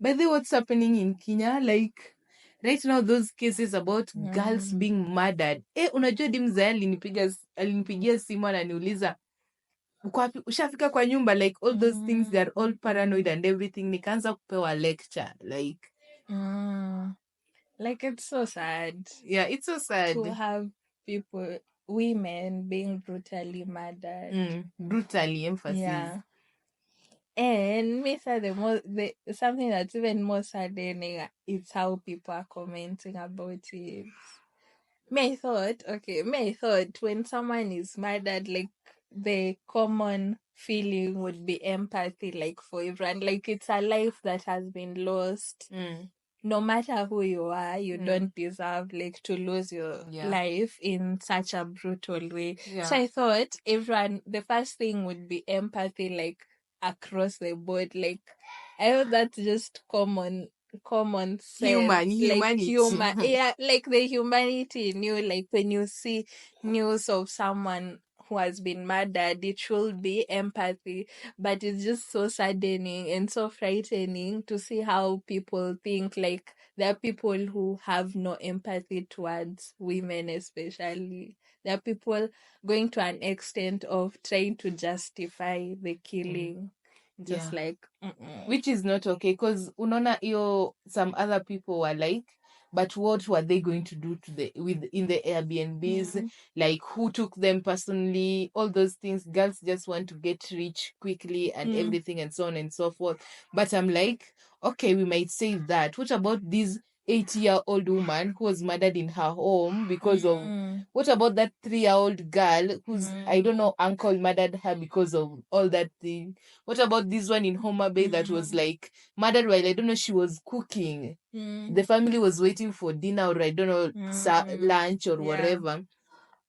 by the way, what's happening in Kenya, like right now, those cases about girls being murdered. Unajua dimza alinipigia simu ananiuliza uko wapi, ushafika kwa nyumba, like all those things, they are all paranoid and everything. Nikaanza kupewa lecture like like it's so sad. Yeah, it's so sad to have women being brutally murdered. Brutally, emphasis. Yeah. And me say something that's even more saddening is how people are commenting about it. Me thought when someone is murdered, like the common feeling would be empathy, like for everyone, like it's a life that has been lost. No matter who you are, you don't deserve like to lose your life in such a brutal way. So I thought the first thing would be empathy, like across the board. Like I thought that's just common sense. Humanity. Like the humanity in you, like when you see news of someone who has been murdered, it should be empathy, but it's just so saddening and so frightening to see how people think. Like there are people who have no empathy towards women, especially. There are people going to an extent of trying to justify the killing. Just like which is not okay, because unaona some other people were like, but what were they going to do in the Airbnbs? Like who took them personally? All those things. Girls just want to get rich quickly and everything and so on and so forth. But I'm like, okay, we might say that. What about these 80-year-old woman who was murdered in her home because of what about that 3-year-old girl whose I don't know uncle murdered her because of all that thing? What about this one in Homa Bay that was like murdered while I don't know she was cooking? The family was waiting for dinner or I don't know lunch or whatever.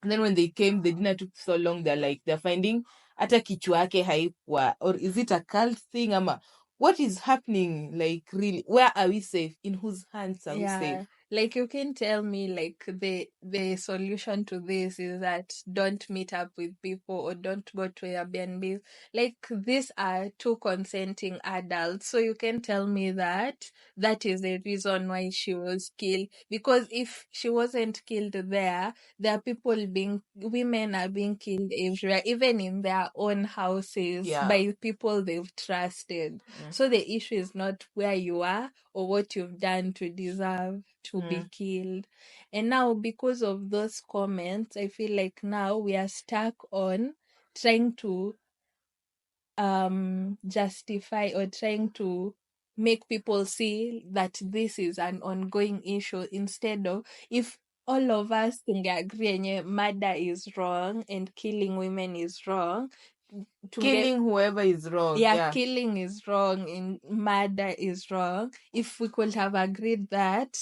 And then when they came, the dinner took so long. They're finding hata kichwa yake haikuwa, or is it a cult thing? Ama what is happening? Like really, where are we safe? In whose hands are we safe? Like you can tell me like the solution to this is that don't meet up with people or don't go to Airbnb. Like these are two consenting adults, so you can tell me that is the reason why she was killed. Because if she wasn't killed there are women are being killed everywhere, even in their own houses by people they've trusted. So the issue is not where you are or what you've done to deserve to be killed. And now because of those comments, I feel like now we are stuck on trying to justify or trying to make people see that this is an ongoing issue, instead of, if all of us agree murder is wrong and killing women is wrong, killing whoever is wrong. Killing is wrong and murder is wrong. If we could have agreed that,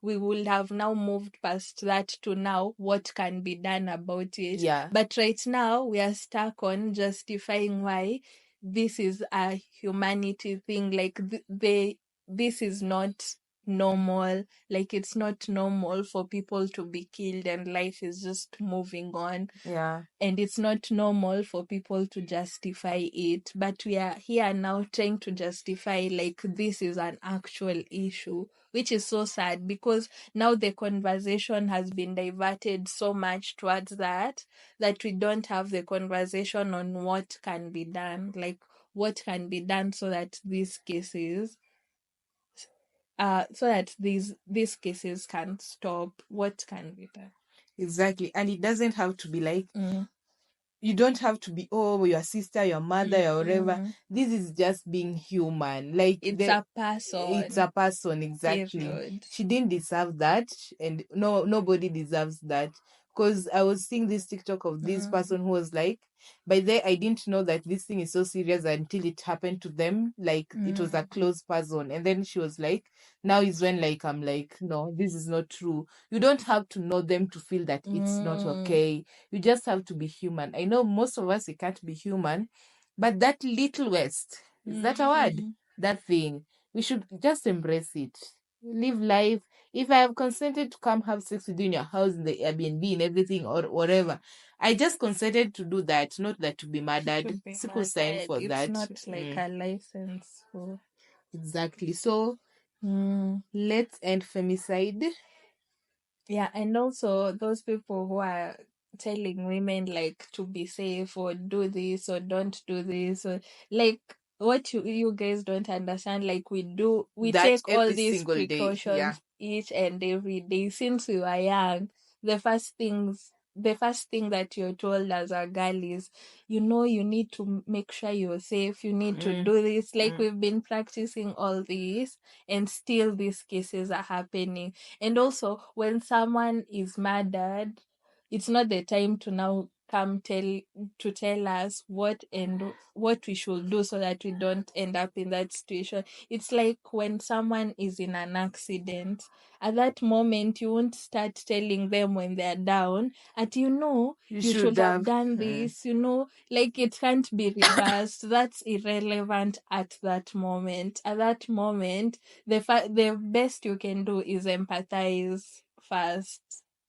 we would have now moved past that to now what can be done about it. But right now we are stuck on justifying why this is a humanity thing. Like this is not normal. Like it's not normal for people to be killed and life is just moving on. And it's not normal for people to justify it, but we are here now trying to justify like this is an actual issue, which is so sad because now the conversation has been diverted so much towards that we don't have the conversation on what can be done, like what can be done so that these cases these cases can stop. What can be done? Exactly. And it doesn't have to be like you don't have to be your sister, your mother, or whatever. This is just being human. Like it's a person. It's a person, exactly. Period. She didn't deserve that, and nobody deserves that. Because I was seeing this TikTok of this person who was like, by the way, I didn't know that this thing is so serious until it happened to them. Like it was a close person. And then she was like, now is when like I'm like, no, this is not true. You don't have to know them to feel that it's not okay. You just have to be human. I know most of us we can't be human, but that little West, is that a word? That thing, we should just embrace it. Live life. If I have consented to come have sex with you in your house, in the Airbnb and everything or whatever, I just consented to do that, not that to be murdered. Siku sign for that. It's not like a license for Exactly. So Mm. let's end femicide. Yeah, and also those people who are telling women like to be safe or do this or don't do this, or like what you guys don't understand, like we That take all every these single day. Yeah. precautions each and every day since we were young. The first thing that you're told as a girl is, you need to make sure you're safe, you need to Mm, do this. Like mm, we've been practicing all these, and still these cases are happening. And also, when someone is murdered, it's not the time to now come tell us what we should do so that we don't end up in that situation. It's like when someone is in an accident, at that moment you won't start telling them when they're down, and you you should should have have. done this, like it can't be reversed. That's irrelevant at that moment. At that moment, the best you can do is empathize first.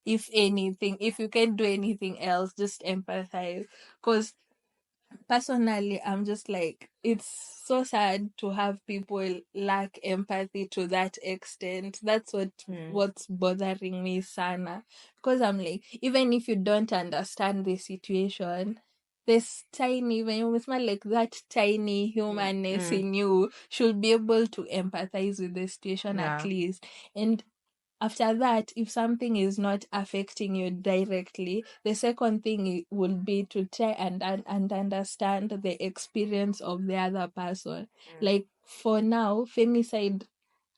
If anything, if you can do anything else, just empathize. Because personally, I'm just like, it's so sad to have people lack empathy to that extent. That's Mm, what's bothering me, Sana. Because I'm like, even if you don't understand the situation, this tiny, when you smell like that tiny mm, humanness mm. in you should be able to empathize with the situation at Yeah. least. And after that, if something is not affecting you directly, the second thing will be to try and understand the experience of the other person. Mm. Like for now, femicide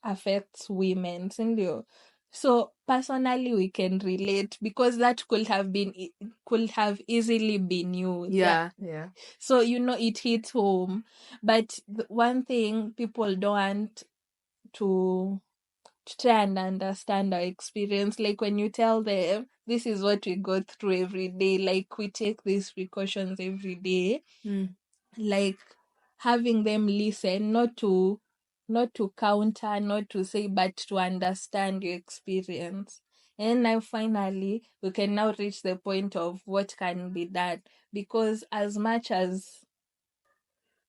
affects women, sindio? So personally, we can relate because that could have easily been you. Yeah. Yeah. So it hits home. But the one thing people don't want to try and understand our experience. Like when you tell them, this is what we go through every day, like we take these precautions every day, Mm. like having them listen, not to counter, not to say, but to understand your experience. And now finally we can now reach the point of what can be done, because as much as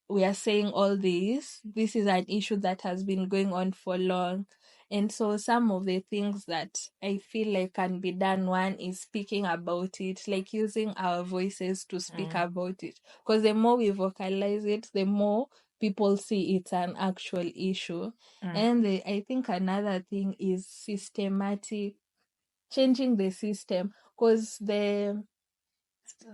we are saying all this is an issue that has been going on for long. And so some of the things that I feel like can be done, one is speaking about it, like using our voices to speak Mm. about it. Because the more we vocalize it, the more people see it's an actual issue. Mm. And I think another thing is systematic changing the system, because the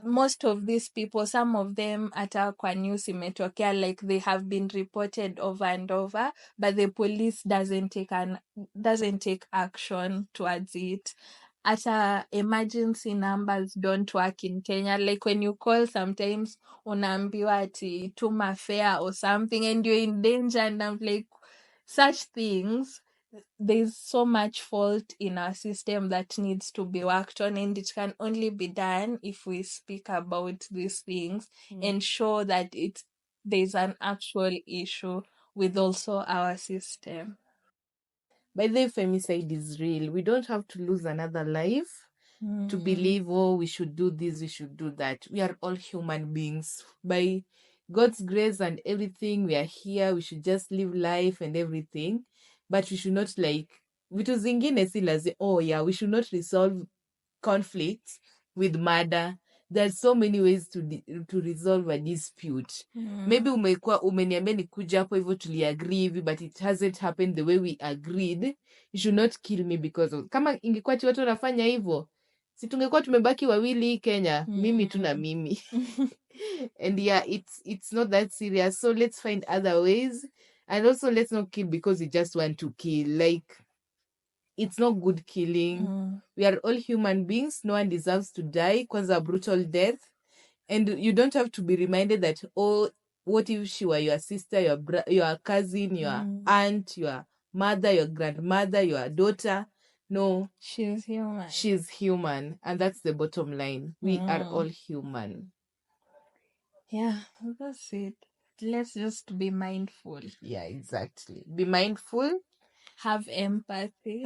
most of these people, some of them hata kwa news imetokea, like they have been reported over and over, but the police doesn't take action towards it. Hata emergency numbers don't work in Kenya. Like when you call, sometimes unaambiwa ati tuma fare or something and you're in danger, and I'm like, such things, there's so much fault in our system that needs to be worked on, and it can only be done if we speak about these things Mm. and show that there's an actual issue with also our system. By the way, femicide is real. We don't have to lose another life to Mm-hmm. believe, oh, we should do this, we should do that. We are all human beings. By God's grace and everything, we are here. We should just live life and everything. But we should not like, vitu zingine si lazima, oh yeah, we should not resolve conflicts with murder. There's so many ways to resolve a dispute. Maybe umeniambia nikuja hapo hivyo tuliagree hivi, but it hasn't happened the way we agreed. You should not kill me because of, kama ingekuwa ti watu wanafanya hivyo, si tungekuwa tumebaki wawili Kenya, mimi tu na mimi. And yeah, it's not that serious, so let's find other ways. And also, let's not kill because we just want to kill. Like, it's not good killing. We are all human beings. No one deserves to die because a brutal death. And you don't have to be reminded that, oh, what if she were your sister, your cousin, your aunt, your mother, your grandmother, your daughter? No, She's human. she's human. And that's the bottom line. We are all human. Yeah, that's it. Let's just be mindful. Yeah, exactly. Be mindful, Have empathy.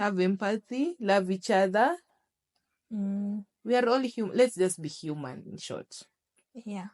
love each other. Mm, We are all human. Let's just be human, in short. yeah.